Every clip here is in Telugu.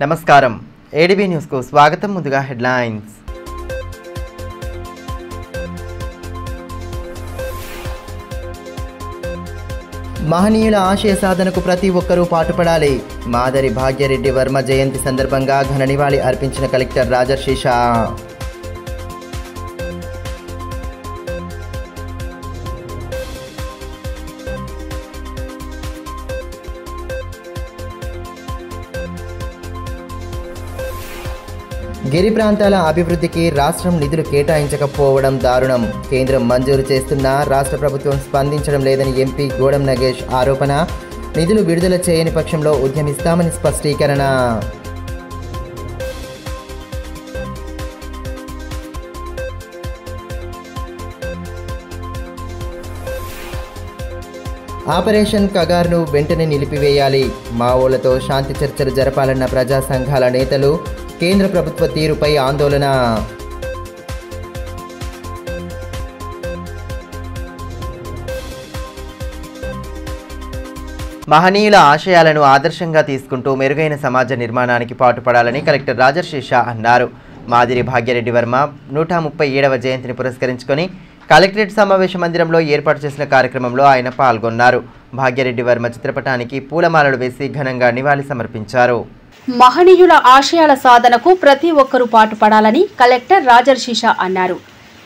నమస్కారం ఏడీబీ న్యూస్ కు స్వాగతం. ముందుగా హెడ్లైన్స్. మహనీయుల ఆశయ సాధనకు ప్రతి ఒక్కరూ పాటుపడాలి. మాదరి భాగ్యరెడ్డి వర్మ జయంతి సందర్భంగా ఘన నివాళి అర్పించిన కలెక్టర్ రాజర్షి షా. గిరి ప్రాంతాల అభివృద్ధికి రాష్ట్రం నిధులు కేటాయించకపోవడం దారుణం. కేంద్రం మంజూరు చేస్తున్నా రాష్ట్ర ప్రభుత్వం స్పందించడం లేదని ఎంపీ గోడం నగేష్ ఆరోపణ. నిధులు విడుదల చేయని పక్షంలో ఉద్యమిస్తామని స్పష్టీకరణ. ఆపరేషన్ కగార్ను వెంటనే నిలిపివేయాలి. మావోలతో శాంతి చర్చలు జరపాలన్న ప్రజా సంఘాల నేతలు. కేంద్ర ప్రభుత్వ తీరుపై ఆందోళన. మహనీయుల ఆశయాలను ఆదర్శంగా తీసుకుంటూ మెరుగైన సమాజ నిర్మాణానికి పాటుపడాలని కలెక్టర్ రాజర్షి షా అన్నారు. మాదిరి భాగ్యరెడ్డి వర్మ 137వ జయంతిని పురస్కరించుకొని కలెక్టరేట్ సమావేశ మందిరంలో ఏర్పాటు చేసిన కార్యక్రమంలో ఆయన పాల్గొన్నారు. భాగ్యరెడ్డి వర్మ చిత్రపటానికి పూలమాలలు వేసి ఘనంగా నివాళి సమర్పించారు. మహనీయుల ఆశయాల సాధనకు ప్రతి ఒక్కరూ పాటుపడాలని కలెక్టర్ రాజర్షి షా అన్నారు.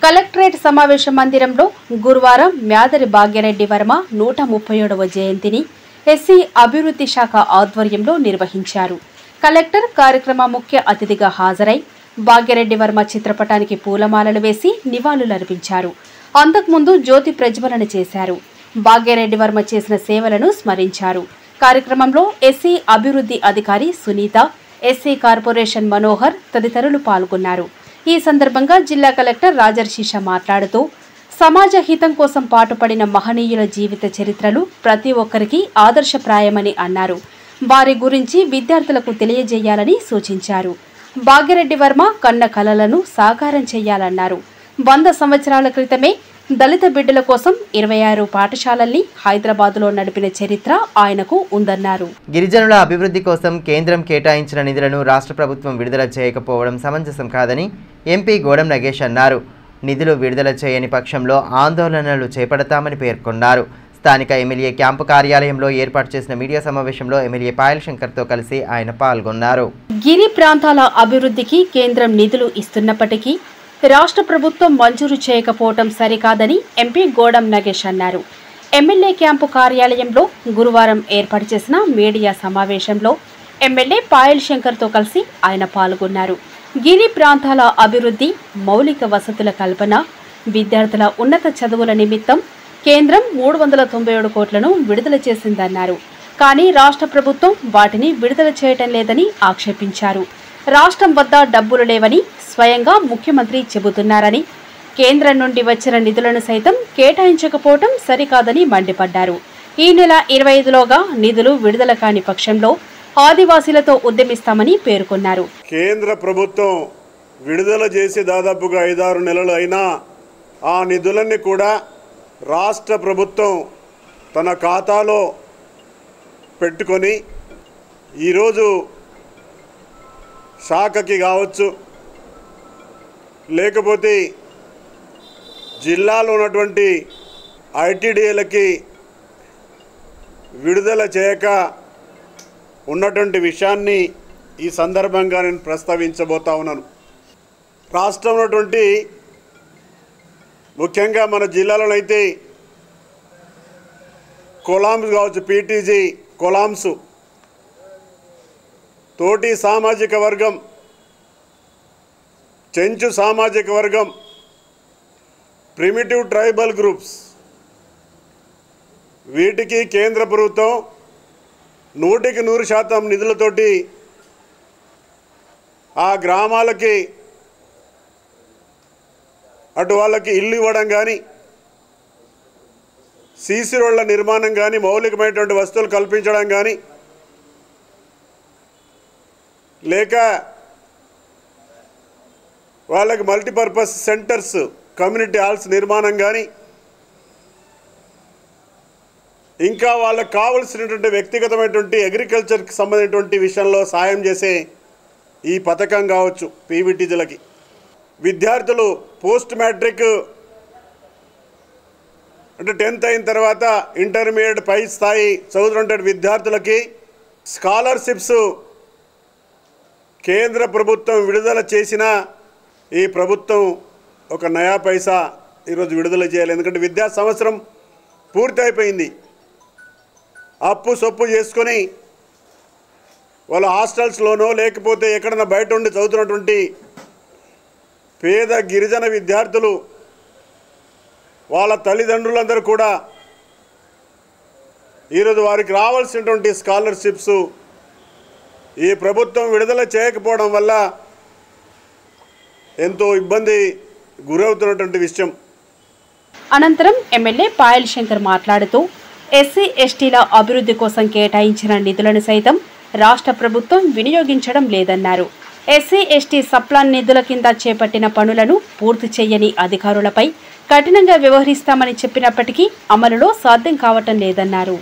కలెక్టరేట్ సమావేశ మందిరంలో గురువారం మాదిరి భాగ్యరెడ్డి వర్మ 137వ జయంతిని ఎస్సీ అభివృద్ధి శాఖ ఆధ్వర్యంలో నిర్వహించారు. కలెక్టర్ కార్యక్రమ ముఖ్య అతిథిగా హాజరై భాగ్యరెడ్డి వర్మ చిత్రపటానికి పూలమాలలు వేసి నివాళులర్పించారు. అంతకుముందు జ్యోతి ప్రజ్వలన చేశారు. భాగ్యరెడ్డి వర్మ చేసిన సేవలను స్మరించారు. కార్యక్రమంలో ఎస్సీ అభివృద్ధి అధికారి సునీత, ఎస్సీ కార్పొరేషన్ మనోహర్ తదితరులు పాల్గొన్నారు. ఈ సందర్భంగా జిల్లా కలెక్టర్ రాజర్షి షా మాట్లాడుతూ సమాజ హితం కోసం పాటుపడిన మహనీయుల జీవిత చరిత్రలు ప్రతి ఒక్కరికి ఆదర్శప్రాయమని అన్నారు. వారి గురించి విద్యార్థులకు తెలియజేయాలని సూచించారు. భాగ్యరెడ్డి వర్మ కన్న కలలను సాకారం చేయాలన్నారు. 100 సంవత్సరాల క్రితమే దళిత బిడ్డల కోసం 26 పాఠశాలల్ని హైదరాబాద్లో నడిపిన చరిత్ర ఆయనకు ఉందన్నారు. గిరిజనుల అభివృద్ధి కోసం కేంద్రం కేటాయించిన నిధులను రాష్ట్ర ప్రభుత్వం విడుదల చేయకపోవడం సమంజసం కాదని ఎంపీ గోడం నగేష్ అన్నారు. నిధులు విడుదల చేయని పక్షంలో ఆందోళనలు చేపడతామని పేర్కొన్నారు. స్థానిక ఎమ్మెల్యే క్యాంపు కార్యాలయంలో ఏర్పాటు చేసిన మీడియా సమావేశంలో ఎమ్మెల్యే పాయల్ శంకర్తో కలిసి ఆయన పాల్గొన్నారు. గిరి ప్రాంతాల అభివృద్ధికి కేంద్రం నిధులు ఇస్తున్నప్పటికీ రాష్ట్ర ప్రభుత్వం మంజూరు చేయకపోవటం సరికాదని ఎంపీ గోడం నగేష్ అన్నారు. ఎమ్మెల్యే క్యాంపు కార్యాలయంలో గురువారం ఏర్పాటు చేసిన మీడియా సమావేశంలో ఎమ్మెల్యే పాయల్ శంకర్తో కలిసి ఆయన పాల్గొన్నారు. గిరి ప్రాంతాల అభివృద్ధి, మౌలిక వసతుల కల్పన, విద్యార్థుల ఉన్నత చదువుల నిమిత్తం కేంద్రం 397 కోట్లను విడుదల చేసిందన్నారు. కానీ రాష్ట్ర ప్రభుత్వం వాటిని విడుదల చేయటం లేదని ఆక్షేపించారు. రాష్ట్రం వద్ద డబ్బులు లేవని స్వయంగా ముఖ్యమంత్రి చెబుతున్నారని, కేంద్రం నుండి వచ్చిన నిధులను సైతం కేటాయించకపోవటం సరికాదని మండిపడ్డారు. ఈ నెల 25లోగా నిధులు విడుదల కాని పక్షంలో ఆదివాసీలతో ఉద్యమిస్తామని పేర్కొన్నారు. కేంద్ర ప్రభుత్వం విడుదల చేసి దాదాపుగా 5-6 నెలలు అయినా ఆ నిధులన్నీ కూడా రాష్ట్ర ప్రభుత్వం తన ఖాతాలో పెట్టుకొని ఈరోజు శాఖకి కావచ్చు, లేకపోతే జిల్లాలో ఉన్నటువంటి ఐటీడీఏలకి విడుదల చేయక ఉన్నటువంటి విషయాన్ని ఈ సందర్భంగా నేను ప్రస్తావించబోతా ఉన్నాను. రాష్ట్రంలో ఉన్నటువంటి ముఖ్యంగా మన జిల్లాలోనైతే కొలామ్స్ కావచ్చు, పీటీజీ కొలామ్స్, తోటి సామాజిక వర్గం, చెంచు సామాజిక వర్గం, ప్రిమిటివ్ ట్రైబల్ గ్రూప్స్, వీటికి కేంద్ర ప్రభుత్వం 100% నిధులతోటి ఆ గ్రామాలకి అటు వాళ్ళకి ఇల్లు ఇవ్వడం కానీ, సీసీ రోడ్ల నిర్మాణం కానీ, మౌలికమైనటువంటి వస్తువులు కల్పించడం కానీ, లేక వాళ్ళకి మల్టీపర్పస్ సెంటర్స్, కమ్యూనిటీ హాల్స్ నిర్మాణం కానీ, ఇంకా వాళ్ళకి కావాల్సినటువంటి వ్యక్తిగతమైనటువంటి అగ్రికల్చర్కి సంబంధించినటువంటి విషయంలో సాయం చేసే ఈ పథకం కావచ్చు పీవీటీజీలకి. విద్యార్థులు పోస్ట్ మ్యాట్రిక్ అంటే 10th అయిన తర్వాత ఇంటర్మీడియట్ పై స్థాయి చదువుతున్న విద్యార్థులకి స్కాలర్షిప్స్ కేంద్ర ప్రభుత్వం విడుదల చేసిన ఈ ప్రభుత్వం ఒక నయా పైసా ఈరోజు విడుదల చేయాలి. ఎందుకంటే విద్యా సంవత్సరం పూర్తి అయిపోయింది. అప్పు సొప్పు చేసుకొని వాళ్ళ హాస్టల్స్లోనో లేకపోతే ఎక్కడన్నా బయట ఉండి చదువుతున్నటువంటి పేద గిరిజన విద్యార్థులు వాళ్ళ తల్లిదండ్రులందరూ కూడా ఈరోజు వారికి రావాల్సినటువంటి స్కాలర్షిప్స్ ఈ ప్రభుత్వం విడుదల చేయకపోవడం వల్ల ఎంతో ఇబ్బంది గురవుతున్నటువంటి విషయం. అనంతరం ఎమ్మెల్యే పాయల్ శంకర్ మాట్లాడుతూ ఎస్సీ ఎస్టీల అభివృద్ధి కోసం కేటాయించిన నిధులను సైతం రాష్ట్ర ప్రభుత్వం వినియోగించడం లేదన్నారు. ఎస్సీ ఎస్టీ సప్లాన్ నిధుల కింద చేపట్టిన పనులను పూర్తి చేయని అధికారులపై కఠినంగా వ్యవహరిస్తామని చెప్పినప్పటికీ అమలులో సాధ్యం కావటం లేదన్నారు.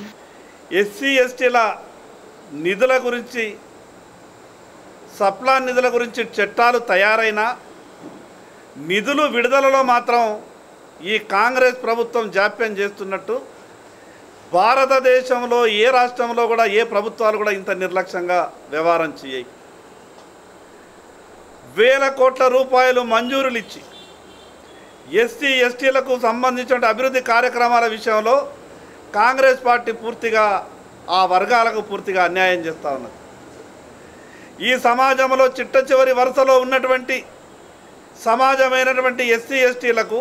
ఎస్సీ ఎస్టీల నిధుల గురించి సప్లాన్ నిధుల గురించి చట్టాలు తయారైనా నిధులు విడుదలలో మాత్రం ఈ కాంగ్రెస్ ప్రభుత్వం జాప్యం చేస్తున్నట్టు భారతదేశంలో ఏ రాష్ట్రంలో కూడా ఏ ప్రభుత్వాలు కూడా ఇంత నిర్లక్ష్యంగా వ్యవహారం చేయాయి. వేల కోట్ల రూపాయలు మంజూరులు ఇచ్చి ఎస్సీ ఎస్టీలకు సంబంధించిన అభివృద్ధి కార్యక్రమాల విషయంలో కాంగ్రెస్ పార్టీ పూర్తిగా ఆ వర్గాలకు పూర్తిగా అన్యాయం చేస్తూ ఉన్నది. ఈ సమాజంలో చిట్ట చివరి వరుసలో ఉన్నటువంటి సమాజమైనటువంటి ఎస్సీ ఎస్టీలకు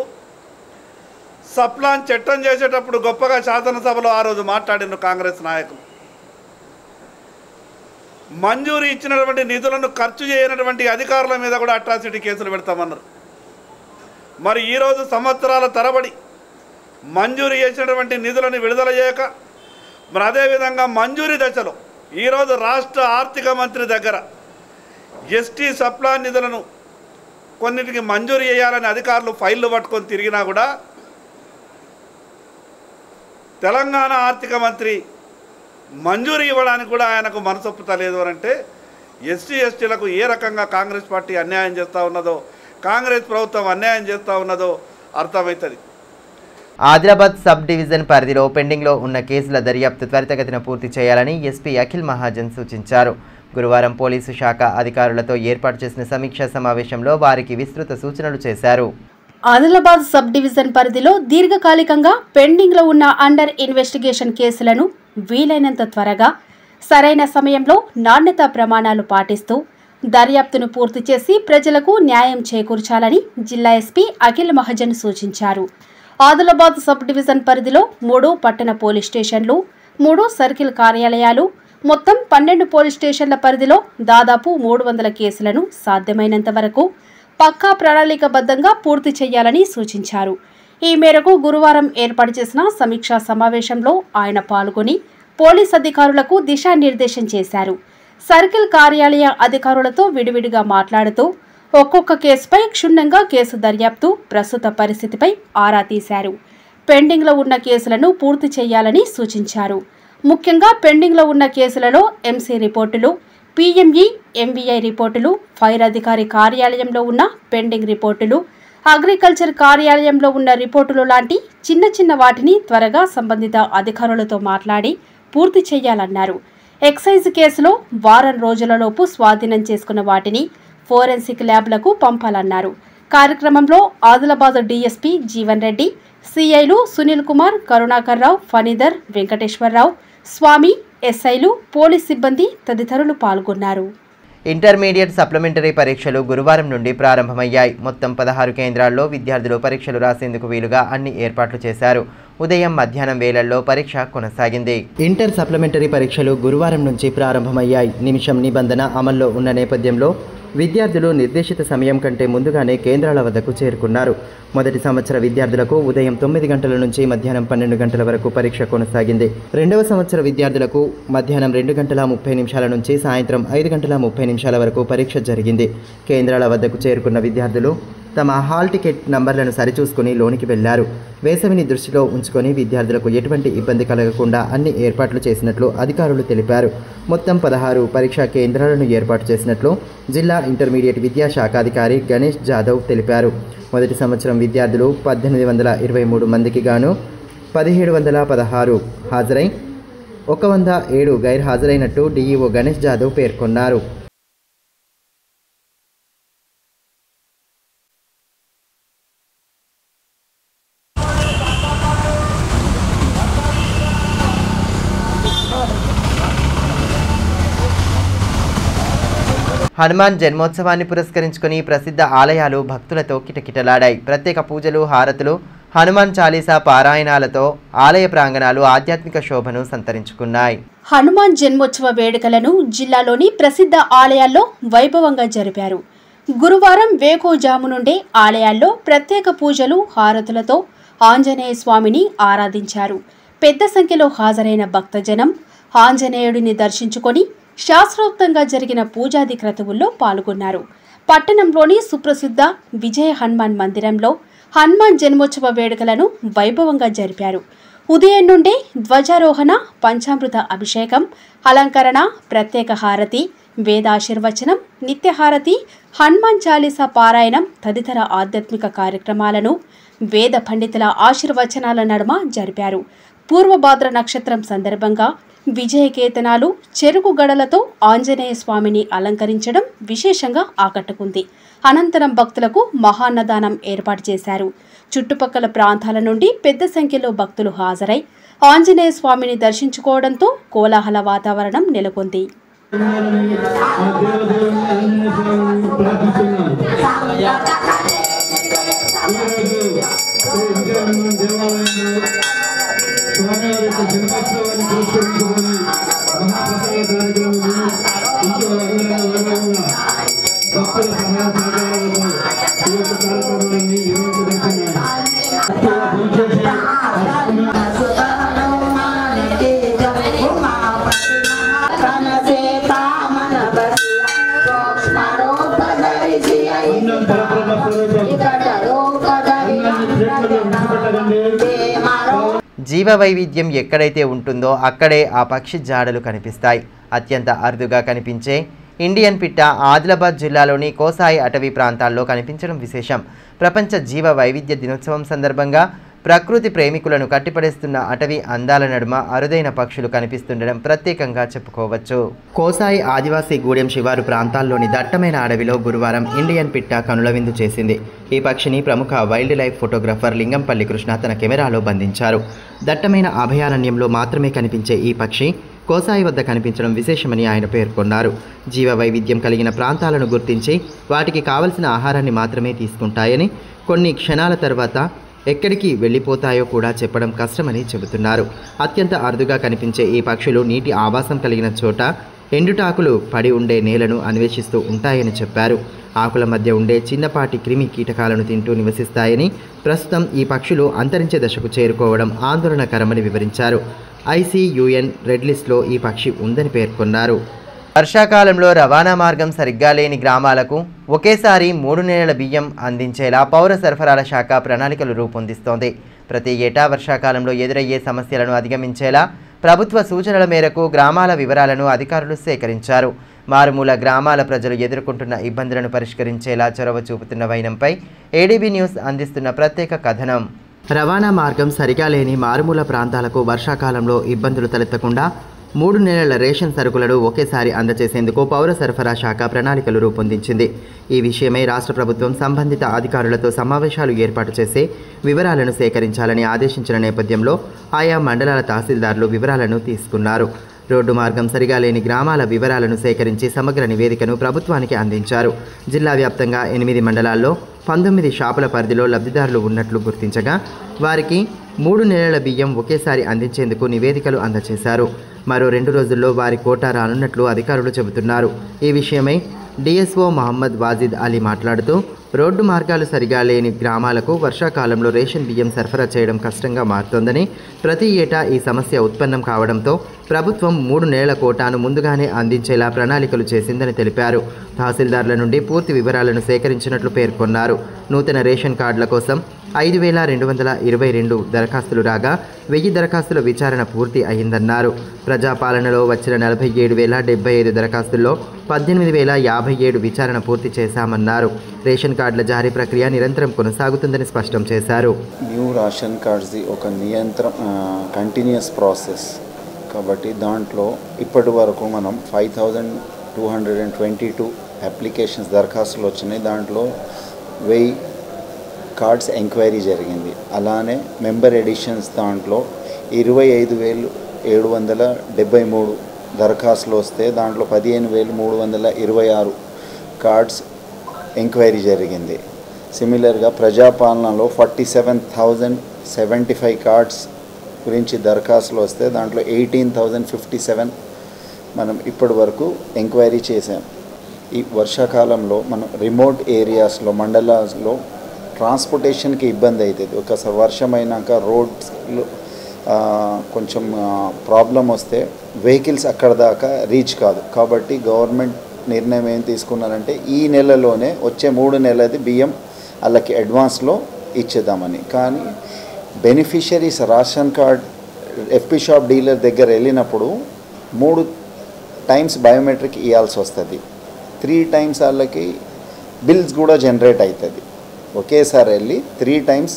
సప్లాన్ చట్టం చేసేటప్పుడు గొప్పగా శాసనసభలో ఆ రోజు మాట్లాడిన కాంగ్రెస్ నాయకులు మంజూరు ఇచ్చినటువంటి నిధులను ఖర్చు చేయనటువంటి అధికారుల మీద కూడా అట్రాసిటీ కేసులు పెడతామన్నారు. మరి ఈరోజు సంవత్సరాల తరబడి మంజూరు చేసినటువంటి నిధులను విడుదల చేయక మరి అదేవిధంగా మంజూరీ దశలో ఈరోజు రాష్ట్ర ఆర్థిక మంత్రి దగ్గర ఎస్టీ సప్లాన్ నిధులను కొన్నిటికి మంజూరు చేయాలని అధికారులు ఫైళ్లు పట్టుకొని తిరిగినా కూడా తెలంగాణ ఆర్థిక మంత్రి మంజూరు ఇవ్వడానికి కూడా ఆయనకు మనసొప్పుతలేదు అంటే ఎస్సీ ఎస్టీలకు ఏ రకంగా కాంగ్రెస్ పార్టీ అన్యాయం చేస్తూ ఉన్నదో, కాంగ్రెస్ ప్రభుత్వం అన్యాయం చేస్తూ ఉన్నదో అర్థమవుతుంది. ఆదిలాబాద్ సబ్ డివిజన్ పరిధిలో పెండింగ్లో ఉన్న కేసుల దర్యాప్తు త్వరితగతిన పూర్తి చేయాలని ఎస్పీ అఖిల్ మహాజన్ సూచించారు. గురువారం పోలీసు శాఖ అధికారులతో ఏర్పాటు చేసిన సమీక్షా సమావేశంలో వారికి విస్తృత సూచనలు చేశారు. ఆదిలాబాద్ సబ్ డివిజన్ పరిధిలో దీర్ఘకాలికంగా పెండింగ్లో ఉన్న అండర్ ఇన్వెస్టిగేషన్ కేసులను వీలైనంత త్వరగా సరైన సమయంలో నాణ్యతా ప్రమాణాలు పాటిస్తూ దర్యాప్తును పూర్తి చేసి ప్రజలకు న్యాయం చేకూర్చాలని జిల్లా ఎస్పీ అఖిల్ మహాజన్ సూచించారు. ఆదిలాబాద్ సబ్ డివిజన్ పరిధిలో 3 పట్టణ పోలీస్ స్టేషన్లు, 3 సర్కిల్ కార్యాలయాలు, మొత్తం 12 పోలీస్ స్టేషన్ల పరిధిలో దాదాపు 300 కేసులను సాధ్యమైనంత వరకు పక్కా ప్రణాళికబద్ధంగా పూర్తి చేయాలని సూచించారు. ఈ మేరకు గురువారం ఏర్పాటు చేసిన సమీక్షా సమావేశంలో ఆయన పాల్గొని పోలీస్ అధికారులకు దిశానిర్దేశం చేశారు. సర్కిల్ కార్యాలయ అధికారులతో విడివిడిగా మాట్లాడుతూ ఒక్కొక్క కేసుపై క్షుణ్ణంగా కేసు దర్యాప్తు, ప్రస్తుత పరిస్థితిపై ఆరా తీశారు. పెండింగ్లో ఉన్న కేసులను పూర్తి చేయాలని సూచించారు. ముఖ్యంగా పెండింగ్లో ఉన్న కేసులలో ఎంసీ రిపోర్టులు, పీఎంఈ, ఎంవీఐ రిపోర్టులు, ఫైర్ అధికారి కార్యాలయంలో ఉన్న పెండింగ్ రిపోర్టులు, అగ్రికల్చర్ కార్యాలయంలో ఉన్న రిపోర్టులు లాంటి చిన్న చిన్న వాటిని త్వరగా సంబంధిత అధికారులతో మాట్లాడి పూర్తి చేయాలన్నారు. ఎక్సైజ్ కేసులో వారం రోజులలోపు స్వాధీనం చేసుకున్న వాటిని ఫోరెన్సిక్ ల్యాబ్లకు పంపాలన్నారు. కార్యక్రమంలో ఆదిలాబాద్ డీఎస్పీ జీవన్ రెడ్డి, సిఐలు సునీల్ కుమార్, కరుణాకర్ రావు, ఫణీధర్, వెంకటేశ్వరరావు, స్వామి, ఎస్ఐలు, పోలీస్ సిబ్బంది తదితరులు పాల్గొన్నారు. ఇంటర్మీడియట్ సప్లిమెంటరీ పరీక్షలు గురువారం నుండి ప్రారంభమయ్యాయి. మొత్తం 16 కేంద్రాల్లో విద్యార్థులు పరీక్షలు రాసేందుకు వీలుగా అన్ని ఏర్పాట్లు చేశారు. ఉదయం, మధ్యాహ్నం వేళల్లో పరీక్ష కొనసాగింది. ఇంటర్ సప్లిమెంటరీ పరీక్షలు గురువారం నుంచి ప్రారంభమయ్యాయి. నిమిషం నిబంధన అమల్లో ఉన్న నేపథ్యంలో విద్యార్థులు నిర్దేశిత సమయం కంటే ముందుగానే కేంద్రాల వద్దకు చేరుకున్నారు. మొదటి సంవత్సర విద్యార్థులకు ఉదయం 9 గంటల నుంచి మధ్యాహ్నం 12 గంటల వరకు పరీక్ష కొనసాగింది. రెండవ సంవత్సర విద్యార్థులకు మధ్యాహ్నం 2 గంటల 30 నిమిషాల నుంచి సాయంత్రం 5 గంటల 30 నిమిషాల వరకు పరీక్ష జరిగింది. కేంద్రాల వద్దకు చేరుకున్న విద్యార్థులు తమ హాల్ టికెట్ నంబర్లను సరిచూసుకుని లోనికి వెళ్లారు. వేసవిని దృష్టిలో ఉంచుకొని విద్యార్థులకు ఎటువంటి ఇబ్బంది కలగకుండా అన్ని ఏర్పాట్లు చేసినట్లు అధికారులు తెలిపారు. మొత్తం 16 పరీక్షా కేంద్రాలను ఏర్పాటు చేసినట్లు జిల్లా ఇంటర్మీడియట్ విద్యాశాఖాధికారి గణేష్ జాదవ్ తెలిపారు. మొదటి సంవత్సరం విద్యార్థులు 1823 మందికి గాను 1716 హాజరై 107 గైర్హాజరైనట్టు డీఈఓ గణేష్ జాదవ్ పేర్కొన్నారు. హనుమాన్ జన్మోత్సవాన్ని పురస్కరించుకొని ప్రసిద్ధ ఆలయాలు భక్తులతో కిటకిటలాడాయి. ప్రత్యేక పూజలు, హారతులు, హనుమాన్ చాలీసా పారాయణాలతో ఆలయ ప్రాంగణాలు ఆధ్యాత్మిక శోభను సంతరించుకున్నాయి. హనుమాన్ జన్మోత్సవ వేడుకలను జిల్లాలోని ప్రసిద్ధ ఆలయాల్లో వైభవంగా జరిపారు. గురువారం వేకోజాము నుండే ఆలయాల్లో ప్రత్యేక పూజలు, హారతులతో ఆంజనేయ స్వామిని ఆరాధించారు. పెద్ద సంఖ్యలో హాజరైన భక్తజనం ఆంజనేయుడిని దర్శించుకొని శాస్త్రోక్తంగా జరిగిన పూజాది క్రతువుల్లో పాల్గొన్నారు. పట్టణంలోని సుప్రసిద్ధ విజయ హనుమాన్ మందిరంలో హనుమాన్ జన్మోత్సవ వేడుకలను వైభవంగా జరిపారు. ఉదయం నుండే ధ్వజారోహణ, పంచామృత అభిషేకం, అలంకరణ, ప్రత్యేక హారతి, వేదాశీర్వచనం, నిత్యహారతి, హనుమాన్ చాలీసా పారాయణం తదితర ఆధ్యాత్మిక కార్యక్రమాలను వేద పండితుల ఆశీర్వచనాల నడుమ జరిపారు. పూర్వభాద్ర నక్షత్రం సందర్భంగా విజయకేతనాలు, చెరుకు గడలతో ఆంజనేయ స్వామిని అలంకరించడం విశేషంగా ఆకట్టుకుంది. అనంతరం భక్తులకు మహాన్నదానం ఏర్పాటు చేశారు. చుట్టుపక్కల ప్రాంతాల నుండి పెద్ద సంఖ్యలో భక్తులు హాజరై ఆంజనేయ స్వామిని దర్శించుకోవడంతో కోలాహల వాతావరణం నెలకొంది. జీవ వైవిధ్యం ఎక్కడైతే ఉంటుందో అక్కడే ఆ పక్షి జాడలు కనిపిస్తాయి. అత్యంత అరుదుగా కనిపించే ఇండియన్ పిట్ట ఆదిలాబాద్ జిల్లాలోని కోసాయి అటవీ ప్రాంతాల్లో కనిపించడం విశేషం. ప్రపంచ జీవ వైవిధ్య దినోత్సవం సందర్భంగా ప్రకృతి ప్రేమికులను కట్టిపడేస్తున్న అటవీ అందాల నడుమ అరుదైన పక్షులు కనిపిస్తుండడం ప్రత్యేకంగా చెప్పుకోవచ్చు. కోసాయి ఆదివాసీ గూడెం శివారు ప్రాంతాల్లోని దట్టమైన అడవిలో గురువారం ఇండియన్ పిట్ట కనులవిందు చేసింది. ఈ పక్షిని ప్రముఖ wildlife photographer Lingampalli Krishna తన కెమెరాలో బంధించారు. దట్టమైన అభయారణ్యంలో మాత్రమే కనిపించే ఈ పక్షి కోసాయి వద్ద కనిపించడం విశేషమని ఆయన పేర్కొన్నారు. జీవ వైవిధ్యం కలిగిన ప్రాంతాలను గుర్తించి వాటికి కావలసిన ఆహారాన్ని మాత్రమే తీసుకుంటాయని, కొన్ని క్షణాల తర్వాత ఎక్కడికి వెళ్ళిపోతాయో కూడా చెప్పడం కష్టమని చెబుతున్నారు. అత్యంత అరుదుగా కనిపించే ఈ పక్షులు నీటి ఆవాసం కలిగిన చోట ఎండుటాకులు పడి ఉండే నేలను అన్వేషిస్తూ ఉంటాయని చెప్పారు. ఆకుల మధ్య ఉండే చిన్నపాటి క్రిమి కీటకాలను తింటూ నివసిస్తాయని, ప్రస్తుతం ఈ పక్షులు అంతరించే దశకు చేరుకోవడం ఆందోళనకరమని వివరించారు. ఐసీయూఎన్ రెడ్ లిస్ట్లో ఈ పక్షి ఉందని పేర్కొన్నారు. వర్షాకాలంలో రవాణా మార్గం సరిగ్గా లేని గ్రామాలకు ఒకేసారి 3 నెలల బియ్యం అందించేలా పౌర సరఫరాల శాఖ ప్రణాళికలు రూపొందిస్తోంది. ప్రతి ఏటా వర్షాకాలంలో ఎదురయ్యే సమస్యలను అధిగమించేలా ప్రభుత్వ సూచనల మేరకు గ్రామాల వివరాలను అధికారులు సేకరించారు. మారుమూల గ్రామాల ప్రజలు ఎదుర్కొంటున్న ఇబ్బందులను పరిష్కరించేలా చొరవ చూపుతున్న వైనంపై ఏడీబీ న్యూస్ అందిస్తున్న ప్రత్యేక కథనం. రవాణా మార్గం సరిగా లేని మారుమూల ప్రాంతాలకు వర్షాకాలంలో ఇబ్బందులు తలెత్తకుండా 3 నెలల రేషన్ సరుకులను ఒకేసారి అందజేసేందుకు పౌర సరఫరా శాఖ ప్రణాళికలు రూపొందించింది. ఈ విషయమై రాష్ట్ర ప్రభుత్వం సంబంధిత అధికారులతో సమావేశాలు ఏర్పాటు చేసి వివరాలను సేకరించాలని ఆదేశించిన నేపథ్యంలో ఆయా మండలాల తహసీల్దార్లు వివరాలను తీసుకున్నారు. రోడ్డు మార్గం సరిగా లేని గ్రామాల వివరాలను సేకరించి సమగ్ర నివేదికను ప్రభుత్వానికి అందించారు. జిల్లా వ్యాప్తంగా 8 మండలాల్లో 19 షాపుల పరిధిలో లబ్ధిదారులు ఉన్నట్లు గుర్తించగా వారికి 3 నెలల బియ్యం ఒకేసారి అందించేందుకు నివేదికలు అందజేశారు. మరో 2 రోజుల్లో వారి కోటా రానున్నట్లు అధికారులు చెబుతున్నారు. ఈ విషయమై డిఎస్ఓ మహమ్మద్ వాజిద్ అలీ మాట్లాడుతూ రోడ్డు మార్గాలు సరిగా లేని గ్రామాలకు వర్షాకాలంలో రేషన్ బియ్యం సరఫరా చేయడం కష్టంగా మారుతోందని, ప్రతి ఏటా ఈ సమస్య ఉత్పన్నం కావడంతో ప్రభుత్వం 3 నెలల కోటాను ముందుగానే అందించేలా ప్రణాళికలు చేసిందని తెలిపారు. తహసీల్దార్ల నుండి పూర్తి వివరాలను సేకరించినట్లు పేర్కొన్నారు. నూతన రేషన్ కార్డుల కోసం 5,222 దరఖాస్తులు రాగా 1000 దరఖాస్తుల విచారణ పూర్తి అయిందన్నారు. ప్రజాపాలనలో వచ్చిన 47,075 దరఖాస్తుల్లో 18,057 విచారణ పూర్తి చేశామన్నారు. రేషన్ కార్డుల జారీ ప్రక్రియ నిరంతరం కొనసాగుతుందని స్పష్టం చేశారు. న్యూ రేషన్ కార్డ్స్ది ఒక కంటిన్యూస్ ప్రాసెస్ కాబట్టి దాంట్లో ఇప్పటి వరకు మనం 5,222 అప్లికేషన్స్ దరఖాస్తులు వచ్చినాయి. దాంట్లో 1000 కార్డ్స్ ఎంక్వైరీ జరిగింది. అలానే మెంబర్ ఎడిషన్స్ దాంట్లో 25,773 దరఖాస్తులు వస్తే దాంట్లో 15,326 కార్డ్స్ ఎంక్వైరీ జరిగింది. సిమిలర్గా ప్రజాపాలనలో 47,075 కార్డ్స్ గురించి దరఖాస్తులు వస్తే దాంట్లో 18,057 మనం ఇప్పటి వరకు ఎంక్వైరీ చేసాం. ఈ వర్షాకాలంలో మనం రిమోట్ ఏరియాస్లో మండలాల్లో ట్రాన్స్పోర్టేషన్కి ఇబ్బంది అవుతుంది. ఒక వర్షం అయినాక రోడ్స్లో కొంచెం ప్రాబ్లం వస్తే వెహికల్స్ అక్కడ దాకా రీచ్ కాదు. కాబట్టి గవర్నమెంట్ నిర్ణయం ఏం తీసుకున్నారంటే ఈ నెలలోనే వచ్చే 3 నెలలది బియ్యం వాళ్ళకి అడ్వాన్స్లో ఇచ్చేద్దామని. కానీ beneficiaries ration card FP shop dealer దగ్గర వెళ్ళినప్పుడు 3 టైమ్స్ బయోమెట్రిక్ ఇవ్వాల్సి వస్తుంది. 3 టైమ్స్ వాళ్ళకి బిల్స్ కూడా జనరేట్ అవుతుంది. ఒకేసారి వెళ్ళి 3 టైమ్స్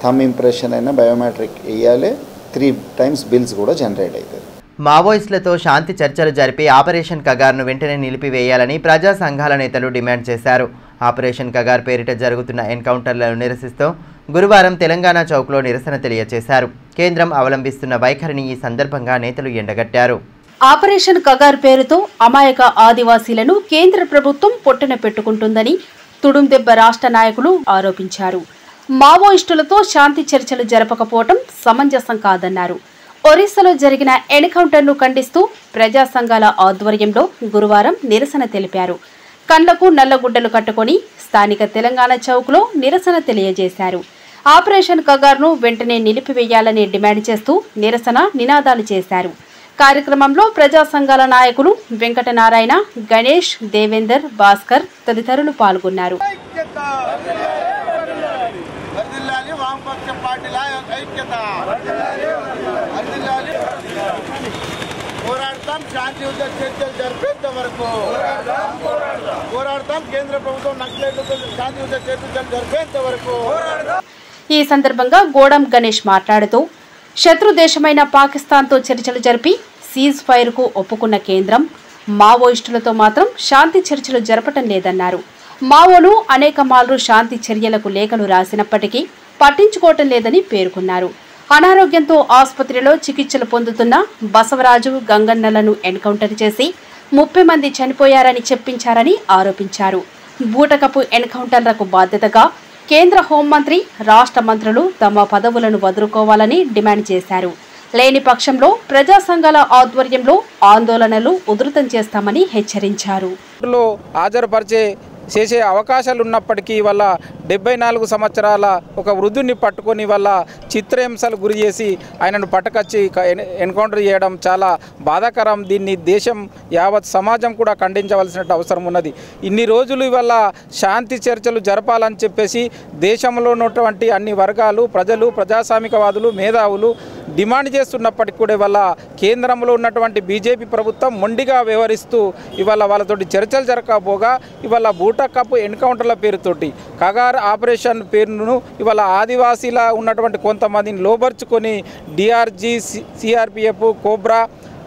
థమ్ ఇంప్రెషన్ అయినా బయోమెట్రిక్ ఇవ్వాలి, 3 టైమ్స్ బిల్స్ కూడా జనరేట్ అవుతుంది. మావోయిస్టులతో శాంతి చర్చలు జరిపి ఆపరేషన్ కగార్ను వెంటనే నిలిపివేయాలని ప్రజా సంఘాల నేతలు డిమాండ్ చేశారు. ఆపరేషన్ కగార్ పేరిట జరుగుతున్న ఎన్కౌంటర్లను నిరసిస్తూ గురువారం తెలంగాణ చౌక్లో నిరసన తెలియజేశారు. కేంద్రం అవలంబిస్తున్న వైఖరిని ఈ సందర్భంగా నేతలు ఎండగట్టారు. ఆపరేషన్ కగార్ పేరుతో అమాయక ఆదివాసీలను కేంద్ర ప్రభుత్వం పొట్టన పెట్టుకుంటుందని తుడుందెబ్బ రాష్ట్ర నాయకులు ఆరోపించారు. మావోయిస్టులతో శాంతి చర్చలు జరపకపోవడం సమంజసం కాదన్నారు. ఒరిస్సాలో జరిగిన ఎన్కౌంటర్ను ఖండిస్తూ ప్రజా సంఘాల ఆధ్వర్యంలో గురువారం నిరసన తెలిపారు. కండ్లకు నల్లగుడ్డలు కట్టుకొని స్థానిక తెలంగాణ చౌక్లో నిరసన తెలియజేశారు. ఆపరేషన్ కగార్ను వెంటనే నిలిపివేయాలని డిమాండ్ చేస్తూ నిరసన నినాదాలు చేశారు. కార్యక్రమంలో ప్రజా సంఘాల నాయకులు వెంకటనారాయణ, గణేష్, దేవేందర్, భాస్కర్ తదితరులు పాల్గొన్నారు. ఈ సందర్భంగా గోడం గణేష్ మాట్లాడుతూ శత్రు దేశమైన పాకిస్తాన్తో చర్చలు జరిపి సీజ్ ఫైర్కు ఒప్పుకున్న కేంద్రం మావోయిస్టులతో మాత్రం శాంతి చర్చలు జరపటం లేదన్నారు. మావోలు అనేక మార్లు శాంతి చర్యలకు లేఖలు రాసినప్పటికీ పట్టించుకోవటం లేదని పేర్కొన్నారు. అనారోగ్యంతో ఆసుపత్రిలో చికిత్సలు పొందుతున్న బసవరాజు, గంగన్నలను ఎన్కౌంటర్ చేసి 30 మంది చనిపోయారని చెప్పించారని ఆరోపించారు. బూటకపు ఎన్కౌంటర్లకు బాధ్యతగా కేంద్ర హోంమంత్రి, రాష్ట్ర మంత్రులు తమ పదవులను వదులుకోవాలని డిమాండ్ చేశారు. లేని పక్షంలో ప్రజా సంఘాల ఆధ్వర్యంలో ఆందోళనలు ఉధృతం చేస్తామని హెచ్చరించారు. చేసే అవకాశాలు ఉన్నప్పటికీ వల్ల 74 సంవత్సరాల ఒక వృద్ధుని పట్టుకొని వల్ల చిత్రహింసలు గురి చేసి ఆయనను పట్టుకొచ్చి ఎన్కౌంటర్ చేయడం చాలా బాధాకరం. దీన్ని దేశం యావత్ సమాజం కూడా ఖండించవలసిన అవసరం ఉన్నది. ఇన్ని రోజులు ఇవల్ల శాంతి చర్చలు జరపాలని చెప్పేసి దేశంలో ఉన్నటువంటి అన్ని వర్గాలు, ప్రజలు, ప్రజాస్వామికవాదులు, మేధావులు డిమాండ్ చేస్తున్నప్పటికీ కూడా ఇవాళ కేంద్రంలో ఉన్నటువంటి బీజేపీ ప్రభుత్వం మొండిగా వ్యవహరిస్తూ ఇవాళ వాళ్ళతోటి చర్చలు జరగకపోగా ఇవాళ బూటకప్పు ఎన్కౌంటర్ల పేరుతోటి కగార్ ఆపరేషన్ పేరును ఇవాళ ఆదివాసీల ఉన్నటువంటి కొంతమందిని లోబర్చుకొని డిఆర్జీ, సిఆర్పిఎఫ్, కోబ్రా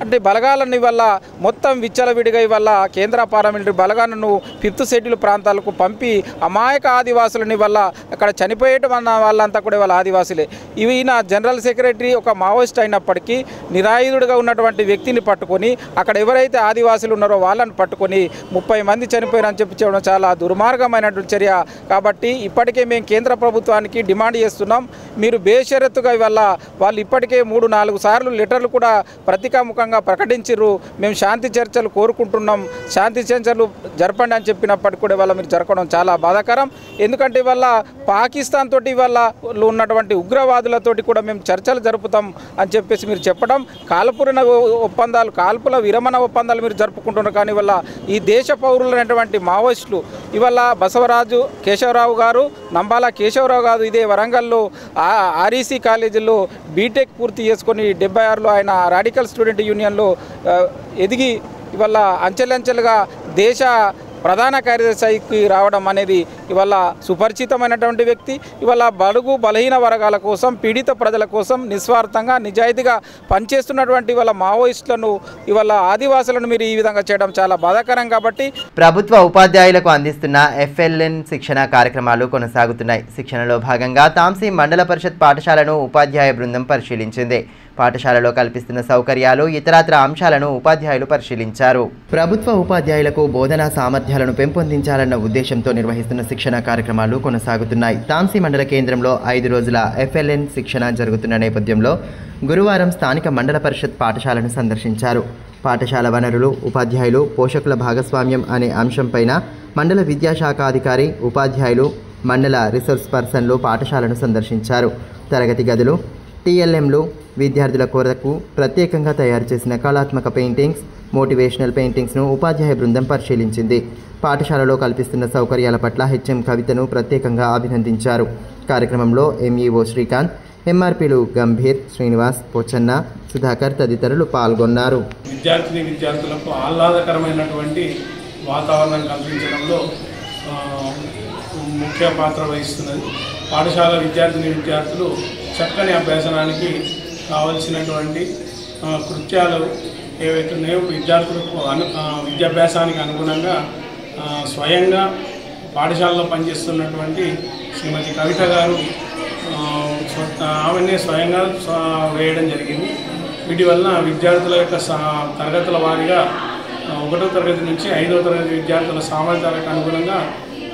అంటే బలగాలను ఇవల్ల మొత్తం విచ్చలవిడిగా ఇవల్ల కేంద్ర పారామిలిటరీ బలగాలను 5th షెడ్యూల్ ప్రాంతాలకు పంపి అమాయక ఆదివాసులని వల్ల అక్కడ చనిపోయేటం అన్న వాళ్ళంతా కూడా ఇవాళ ఆదివాసులే. ఈయన జనరల్ సెక్రటరీ ఒక మావోయిస్ట్ అయినప్పటికీ నిరాయుధుడిగా ఉన్నటువంటి వ్యక్తిని పట్టుకొని అక్కడ ఎవరైతే ఆదివాసులు ఉన్నారో వాళ్ళని పట్టుకొని 30 మంది చనిపోయారని చెప్పి చెప్పడం చాలా దుర్మార్గమైనటువంటి చర్య. కాబట్టి ఇప్పటికే మేము కేంద్ర ప్రభుత్వానికి డిమాండ్ చేస్తున్నాం, మీరు బేషరతుగా ఇవల్ల వాళ్ళు ఇప్పటికే 3-4 సార్లు లెటర్లు కూడా ప్రతికాముఖంగా సందర్భంగా ప్రకటించారు, మేము శాంతి చర్చలు కోరుకుంటున్నాం, శాంతి చర్చలు జరపండి అని చెప్పినప్పటికీ కూడా ఇవాళ మీరు జరపడం చాలా బాధాకరం. ఎందుకంటే ఇవాళ పాకిస్తాన్ తోటి ఇవాళ ఉన్నటువంటి ఉగ్రవాదులతోటి కూడా మేము చర్చలు జరుపుతాం అని చెప్పేసి మీరు చెప్పడం, కాల్పుల విరమణ ఒప్పందాలు మీరు జరుపుకుంటున్నారు. కానీ ఇవాళ ఈ దేశ పౌరులైనటువంటి మావోయిస్టులు ఇవాళ బసవరాజు కేశవరావు గారు, నంబాల కేశవరావు గారు ఇదే వరంగల్లో ఆర్ఈసీ కాలేజీలో బీటెక్ పూర్తి చేసుకొని 76లో ఆయన రాడికల్ స్టూడెంట్ యూనియన్లో ఎదిగి ఇవాళ అంచెలంచెలుగా దేశ ప్రధాన కార్యదర్శికి రావడం అనేది ఇవాళ సుపరిచితమైనటువంటి వ్యక్తి. ఇవాళ బడుగు బలహీన వర్గాల కోసం, పీడిత ప్రజల కోసం నిస్వార్థంగా నిజాయితీగా పనిచేస్తున్నటువంటి ఇవాళ మావోయిస్టులను, ఇవాళ ఆదివాసులను మీరు ఈ విధంగా చేయడం చాలా బాధాకరం. కాబట్టి ప్రభుత్వ ఉపాధ్యాయులకు అందిస్తున్న FLN శిక్షణ కార్యక్రమాలు కొనసాగుతున్నాయి. శిక్షణలో భాగంగా తాంసీ మండల పరిషత్ పాఠశాలను ఉపాధ్యాయ బృందం పరిశీలించింది. పాఠశాలలో కల్పిస్తున్న సౌకర్యాలు, ఇతరత్ర అంశాలను ఉపాధ్యాయులు పరిశీలించారు. ప్రభుత్వ ఉపాధ్యాయులకు బోధనా సామర్థ్యాలను పెంపొందించాలన్న ఉద్దేశంతో నిర్వహిస్తున్న శిక్షణ కార్యక్రమాలు కొనసాగుతున్నాయి. తాంసీ మండల కేంద్రంలో 5 రోజుల FLN శిక్షణ జరుగుతున్న నేపథ్యంలో గురువారం స్థానిక మండల పరిషత్ పాఠశాలను సందర్శించారు. పాఠశాల వనరులు, ఉపాధ్యాయులు, పోషకుల భాగస్వామ్యం అనే అంశంపైన మండల విద్యాశాఖాధికారి, ఉపాధ్యాయులు, మండల రిసోర్స్ పర్సన్లు పాఠశాలను సందర్శించారు. తరగతి గదులు, TLMలు, విద్యార్థుల కొరకు ప్రత్యేకంగా తయారు చేసిన కళాత్మక పెయింటింగ్స్, మోటివేషనల్ పెయింటింగ్స్ను ఉపాధ్యాయ బృందం పరిశీలించింది. పాఠశాలలో కల్పిస్తున్న సౌకర్యాల పట్ల HM కవితను ప్రత్యేకంగా అభినందించారు. కార్యక్రమంలో MEO శ్రీకాంత్, MRPలు గంభీర్, శ్రీనివాస్, పోచన్న, సుధాకర్ తదితరులు పాల్గొన్నారు. విద్యార్థులకు ఆహ్లాదకరమైనటువంటి వాతావరణం కల్పించడంలో ముఖ్య పాత్ర వహిస్తున్నది. పాఠశాల విద్యార్థులు చక్కని అభ్యాసనానికి కావలసినటువంటి కృత్యాలు ఏవైతున్నాయో విద్యార్థులకు విద్యాభ్యాసానికి అనుగుణంగా స్వయంగా పాఠశాలలో పనిచేస్తున్నటువంటి శ్రీమతి కవిత గారు ఆమెనే స్వయంగా వేయడం జరిగింది. వీటి వలన విద్యార్థుల యొక్క తరగతుల వారీగా 1వ తరగతి నుంచి 5వ తరగతి విద్యార్థుల సామర్థ్యాలకు అనుగుణంగా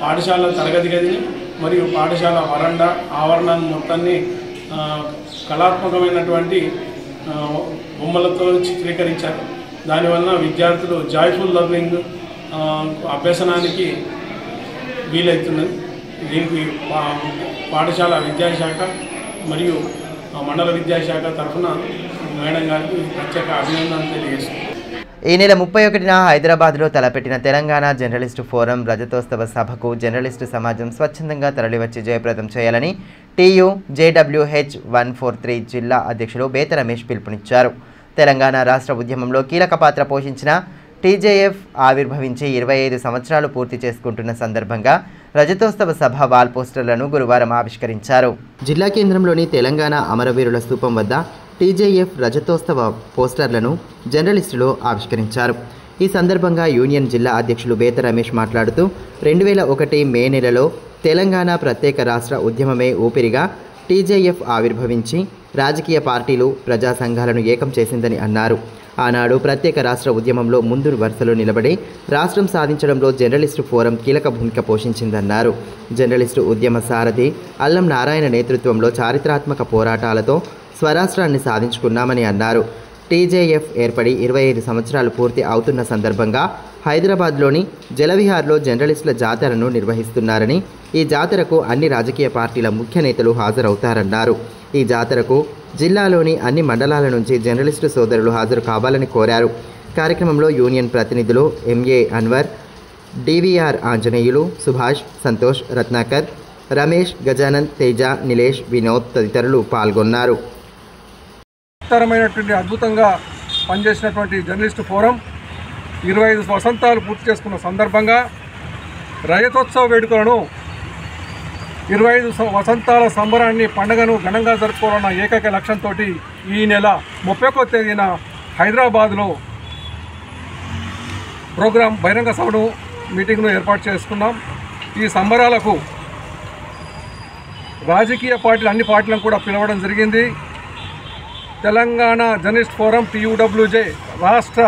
పాఠశాల తరగతి గదిని మరియు పాఠశాల వరండా ఆవరణాన్ని మొత్తాన్ని కళాత్మకమైనటువంటి బొమ్మలతో చిత్రీకరించారు. దానివల్ల విద్యార్థులు జాయ్ఫుల్ లర్నింగ్ అభ్యసనానికి వీలవుతున్నది. దీనికి పాఠశాల విద్యాశాఖ మరియు మండల విద్యాశాఖ తరఫున మేడం గారికి ప్రత్యేక అభినందనలు తెలియజేస్తున్నాను. ఈ నెల 31న హైదరాబాద్లో తలపెట్టిన తెలంగాణ జర్నలిస్టు ఫోరం రజతోత్సవ సభకు జర్నలిస్టు సమాజం స్వచ్ఛందంగా తరలివచ్చి జయప్రదం చేయాలని TU JWH 143 జిల్లా అధ్యక్షులు బేత రమేష్ పిలుపునిచ్చారు. తెలంగాణ రాష్ట్ర ఉద్యమంలో కీలక పాత్ర పోషించిన TJF ఆవిర్భవించి 25 సంవత్సరాలు పూర్తి చేసుకుంటున్న సందర్భంగా రజతోత్సవ సభ వాల్ పోస్టర్లను గురువారం ఆవిష్కరించారు. జిల్లా కేంద్రంలోని తెలంగాణ అమరవీరుల స్తూపం వద్ద TJF రజతోత్సవ పోస్టర్లను జర్నలిస్టులు ఆవిష్కరించారు. ఈ సందర్భంగా యూనియన్ జిల్లా అధ్యక్షులు బేత రమేష్ మాట్లాడుతూ 2001 మే నెలలో తెలంగాణ ప్రత్యేక రాష్ట్ర ఉద్యమమే ఊపిరిగా TJF ఆవిర్భవించి రాజకీయ పార్టీలు, ప్రజా సంఘాలను ఏకం చేసిందని అన్నారు. ఆనాడు ప్రత్యేక రాష్ట్ర ఉద్యమంలో ముందు వరుసలో నిలబడి రాష్ట్రం సాధించడంలో జర్నలిస్టు ఫోరం కీలక భూమిక పోషించిందన్నారు. జర్నలిస్టు ఉద్యమ సారథి అల్లం నారాయణ నేతృత్వంలో చారిత్రాత్మక పోరాటాలతో స్వరాష్ట్రాన్ని సాధించుకున్నామని అన్నారు. TJF ఏర్పడి 25 సంవత్సరాలు పూర్తి అవుతున్న సందర్భంగా హైదరాబాద్లోని జలవిహార్లో జర్నలిస్టుల జాతరను నిర్వహిస్తున్నారని, ఈ జాతరకు అన్ని రాజకీయ పార్టీల ముఖ్య నేతలు హాజరవుతారన్నారు. ఈ జాతరకు జిల్లాలోని అన్ని మండలాల నుంచి జర్నలిస్టు సోదరులు హాజరు కావాలని కోరారు. కార్యక్రమంలో యూనియన్ ప్రతినిధులు MA అన్వర్, DVR ఆంజనేయులు, సుభాష్, సంతోష్, రత్నాకర్, రమేష్, గజానంద్, తేజ, నిలేష్, వినోద్ తదితరులు పాల్గొన్నారు. అద్భుతంగా పనిచేసినటువంటి జర్నలిస్టు ఫోరం 25 వసంతాలు పూర్తి చేసుకున్న సందర్భంగా రజతోత్సవ వేడుకలను 25 వసంతాల సంబరాన్ని పండుగను ఘనంగా జరుపుకోవాలన్న ఏకైక లక్ష్యంతో ఈ నెల 31వ తేదీన హైదరాబాద్లో ప్రోగ్రాం బహిరంగ సభను మీటింగ్ను ఏర్పాటు చేసుకున్నాం. ఈ సంబరాలకు రాజకీయ పార్టీలు అన్ని పార్టీలను కూడా పిలవడం జరిగింది. తెలంగాణ జర్నలిస్ట్ ఫోరం TUWJ రాష్ట్ర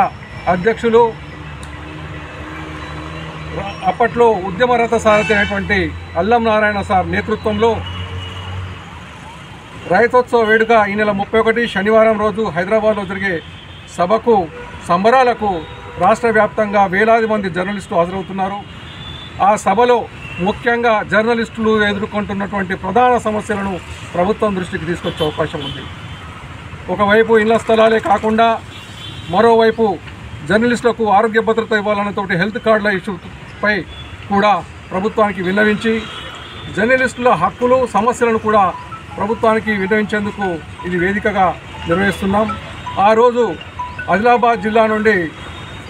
అధ్యక్షులు, అప్పట్లో ఉద్యమరథ సారథి అయినటువంటి అల్లం నారాయణ సార్ నేతృత్వంలో రజతోత్సవ వేడుక ఈ నెల 31 శనివారం రోజు హైదరాబాద్లో జరిగే సభకు సంబరాలకు రాష్ట్ర వ్యాప్తంగా వేలాది మంది జర్నలిస్టులు హాజరవుతున్నారు. ఆ సభలో ముఖ్యంగా జర్నలిస్టులు ఎదుర్కొంటున్నటువంటి ప్రధాన సమస్యలను ప్రభుత్వం దృష్టికి తీసుకొచ్చే అవకాశం ఉంది. ఒకవైపు ఇళ్ల స్థలాలే కాకుండా మరోవైపు జర్నలిస్టులకు ఆరోగ్య భద్రత ఇవ్వాలన్నతోటి హెల్త్ కార్డుల ఇష్యూపై కూడా ప్రభుత్వానికి విన్నవించి జర్నలిస్టుల హక్కులు సమస్యలను కూడా ప్రభుత్వానికి విన్నవించేందుకు ఇది వేదికగా నిర్వహిస్తున్నాం. ఆ రోజు ఆదిలాబాద్ జిల్లా నుండి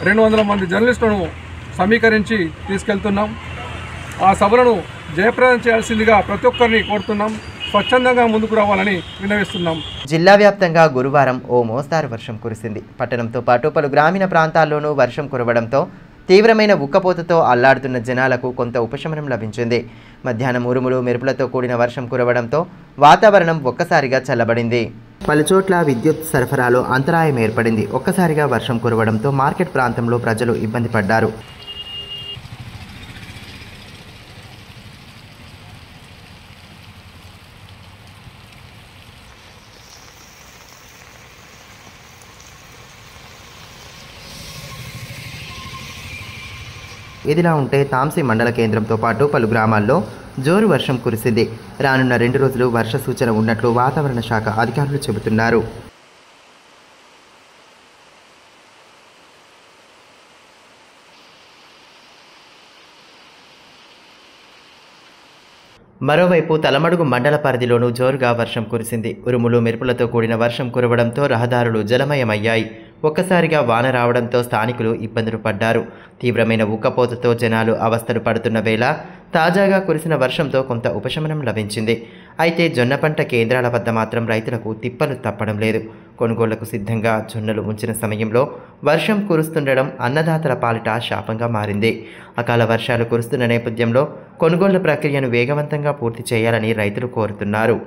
200 మంది జర్నలిస్టులను సమీకరించి తీసుకెళ్తున్నాం. ఆ సభలను జయప్రదం చేయాల్సిందిగా ప్రతి ఒక్కరిని కోరుతున్నాం. స్వచ్ఛందంగా ముందుకు రావాలని విన్నవిస్తున్నాం. జిల్లా వ్యాప్తంగా గురువారం ఓ మోస్తారు వర్షం కురిసింది. పట్టణంతో పాటు పలు గ్రామీణ ప్రాంతాల్లోనూ వర్షం కురవడంతో తీవ్రమైన ఉక్కపోతతో అల్లాడుతున్న జనాలకు కొంత ఉపశమనం లభించింది. మధ్యాహ్నం ఉరుములు మెరుపులతో కూడిన వర్షం కురవడంతో వాతావరణం ఒక్కసారిగా చల్లబడింది. పలుచోట్ల విద్యుత్ సరఫరాలో అంతరాయం ఏర్పడింది. ఒక్కసారిగా వర్షం కురవడంతో మార్కెట్ ప్రాంతంలో ప్రజలు ఇబ్బంది పడ్డారు. ఇదిలా ఉంటే తాంసీ మండల కేంద్రంతో పాటు పలు గ్రామాల్లో జోరు వర్షం కురిసింది. రానున్న 2 రోజులు వర్ష సూచన ఉన్నట్లు వాతావరణ శాఖ అధికారులు చెబుతున్నారు. మరోవైపు తలమడుగు మండల పరిధిలోనూ జోరుగా వర్షం కురిసింది. ఉరుములు మెరుపులతో కూడిన వర్షం కురవడంతో రహదారులు జలమయమయ్యాయి. ఒక్కసారిగా వాన రావడంతో స్థానికులు ఇబ్బందులు పడ్డారు. తీవ్రమైన ఉక్కపోతతో జనాలు అవస్థలు పడుతున్న వేళ తాజాగా కురిసిన వర్షంతో కొంత ఉపశమనం లభించింది. అయితే జొన్న పంట కేంద్రాల వద్ద మాత్రం రైతులకు తిప్పలు తప్పడం లేదు. కొనుగోళ్లకు సిద్ధంగా జొన్నలు ఉంచిన సమయంలో వర్షం కురుస్తుండడం అన్నదాతల పాలిట శాపంగా మారింది. అకాల వర్షాలు కురుస్తున్న నేపథ్యంలో కొనుగోళ్ల ప్రక్రియను వేగవంతంగా పూర్తి చేయాలని రైతులు కోరుతున్నారు.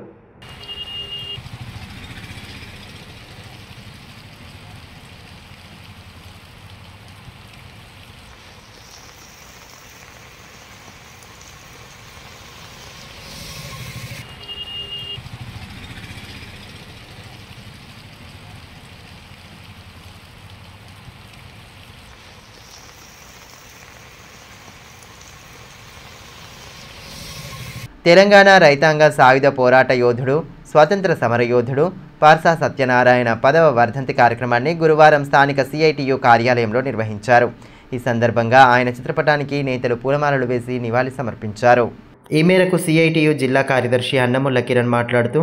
తెలంగాణ రైతాంగ సాయుధ పోరాట యోధుడు, స్వాతంత్ర సమర యోధుడు పార్సా సత్యనారాయణ 10వ వర్ధంతి కార్యక్రమాన్ని గురువారం స్థానిక సిఐటియు కార్యాలయంలో నిర్వహించారు. ఈ సందర్భంగా ఆయన చిత్రపటానికి నేతలు పూలమాలలు వేసి నివాళి సమర్పించారు. ఈ మేరకు సిఐటియు జిల్లా కార్యదర్శి అన్నముల్ల కిరణ్ మాట్లాడుతూ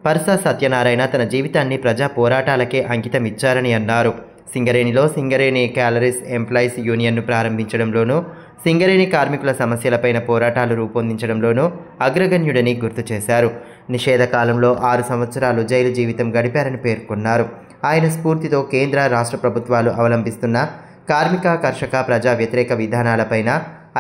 పర్సా సత్యనారాయణ తన జీవితాన్ని ప్రజా పోరాటాలకే అంకితం ఇచ్చారని అన్నారు. సింగరేణిలో సింగరేణి క్యాలరీస్ ఎంప్లాయీస్ యూనియన్ను ప్రారంభించడంలోనూ సింగరేణి కార్మికుల సమస్యలపైన పోరాటాలు రూపొందించడంలోనూ అగ్రగణ్యుడని గుర్తు చేశారు. నిషేధ కాలంలో 6 సంవత్సరాలు జైలు జీవితం గడిపారని పేర్కొన్నారు. ఆయన స్ఫూర్తితో కేంద్ర రాష్ట్ర ప్రభుత్వాలు అవలంబిస్తున్న కార్మిక కర్షక ప్రజా వ్యతిరేక విధానాలపైన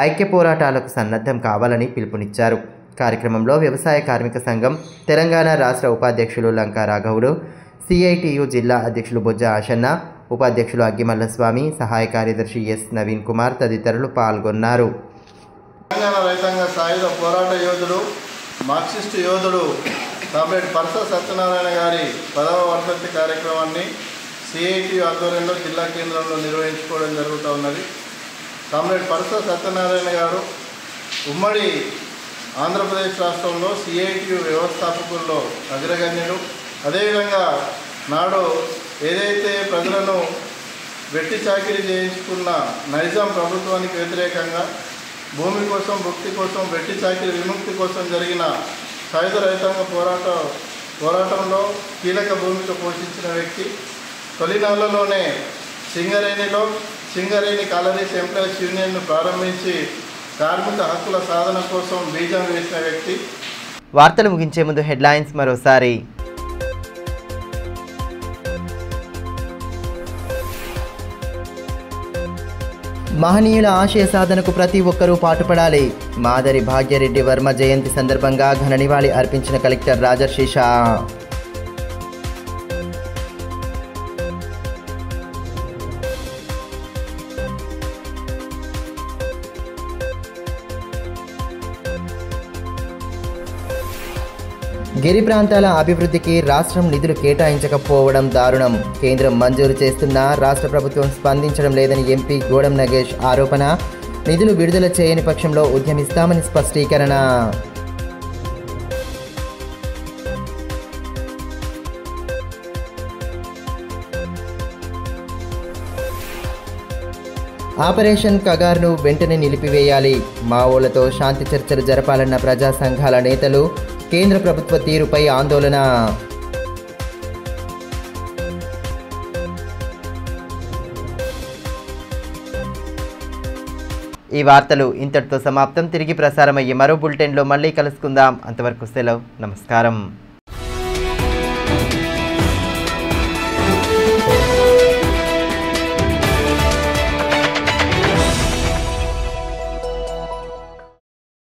ఐక్య పోరాటాలకు సన్నద్ధం కావాలని పిలుపునిచ్చారు. కార్యక్రమంలో వ్యవసాయ కార్మిక సంఘం తెలంగాణ రాష్ట్ర ఉపాధ్యక్షులు లంకా రాఘవులు, సిఐటియు జిల్లా అధ్యక్షులు బొజ్జ ఆశన్న, ఉపాధ్యక్షులు అగ్గిమల్ల స్వామి, సహాయ కార్యదర్శి ఎస్ నవీన్ కుమార్ తదితరులు పాల్గొన్నారు. తెలంగాణ రైతాంగ సాయుధ పోరాట యోధుడు, మార్క్సిస్టు యోధుడు కామ్రేడ్ పర్సా సత్యనారాయణ గారి 10వ వర్ధంతి కార్యక్రమాన్ని సిఐటియు ఆధ్వర్యంలో జిల్లా కేంద్రంలో నిర్వహించుకోవడం జరుగుతూ ఉన్నది. కామ్రేడ్ పర్సా సత్యనారాయణ గారు ఉమ్మడి ఆంధ్రప్రదేశ్ రాష్ట్రంలో సిఐటియు వ్యవస్థాపకుల్లో అగ్రగణ్యుడు. అదేవిధంగా నాడు ఏదైతే ప్రజలను వెట్టి చాకిరీ చేయించుకున్న నైజాం ప్రభుత్వానికి వ్యతిరేకంగా భూమి కోసం, భుక్తి కోసం, వెట్టి చాకిరీ విముక్తి కోసం జరిగిన సాయుధ రైతాంగ పోరాటంలో కీలక భూమిక పోషించిన వ్యక్తి. తొలినాళ్లలోనే సింగరేణి కాలరీస్ ఎంప్లాయీస్ యూనియన్ను ప్రారంభించి కార్మిక హక్కుల సాధన కోసం బీజం వేసిన వ్యక్తి. వార్తలు ముగించే ముందు హెడ్లైన్స్ మరోసారి. మహనీయుల ఆశయ సాధనకు ప్రతి ఒక్కరూ పాటుపడాలి. మాదరి భాగ్యరెడ్డి వర్మ జయంతి సందర్భంగా ఘన నివాళి అర్పించిన కలెక్టర్ రాజర్షి షా. గిరి ప్రాంతాల అభివృద్ధికి రాష్ట్రం నిధులు కేటాయించకపోవడం దారుణం. కేంద్రం మంజూరు చేస్తున్నా రాష్ట్ర ప్రభుత్వం స్పందించడం లేదని ఎంపీ గోడం నగేష్ ఆరోపణ. నిధులు విడుదల చేయని పక్షంలో ఉద్యమిస్తామని స్పష్టీకరణ. ఆపరేషన్ కగార్ను వెంటనే నిలిపివేయాలి. మావోలతో శాంతి చర్చలు జరపాలన్న ప్రజా సంఘాల నేతలు. కేంద్ర ప్రభుత్వ తీరుపై ఆందోళన. ఈ వార్తలు ఇంతటితో సమాప్తం. తిరిగి ప్రసారమయ్యే మరో బులెటిన్లో మళ్ళీ కలుసుకుందాం. అంతవరకు సెలవు. నమస్కారం.